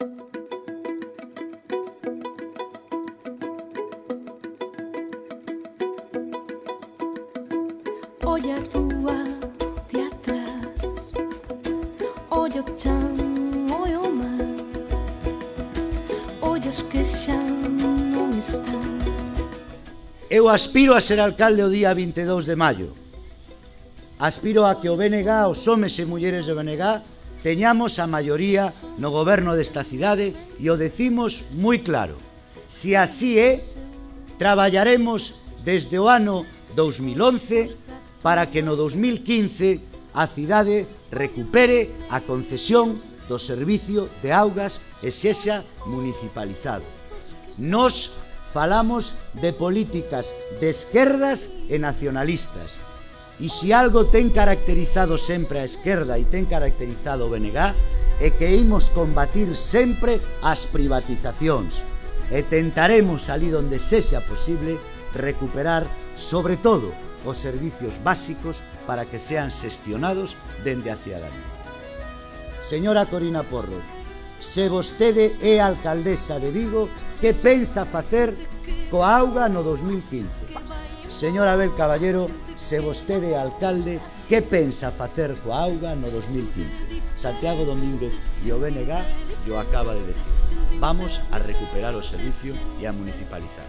Oye a rúa de atrás, oye o chan, oye o mar, oye os que xa non están. Eu aspiro a ser alcalde o día 22 de maio. Aspiro a que o BNG, os homes e mulleres do BNG, teñamos a maioría no goberno desta cidade e o decimos moi claro. Se así é, traballaremos desde o ano 2011 para que no 2015 a cidade recupere a concesión do servicio de augas e sexa municipalizado. Nos falamos de políticas de esquerdas e nacionalistas. E se algo ten caracterizado sempre a esquerda e ten caracterizado o BNG é que imos combatir sempre as privatizacións e tentaremos, ali onde sexa posible, recuperar, sobre todo, os servicios básicos para que sean xestionados dende a cidadanía. Señora Corina Porro, se vostede é alcaldesa de Vigo, que pensa facer coa auga no 2015? Señora Abel Caballero, se vostede é alcalde, que pensa facer coa auga no 2015? Santiago Domínguez e o BNG o acaba de decir. Vamos a recuperar o servicio e a municipalizar.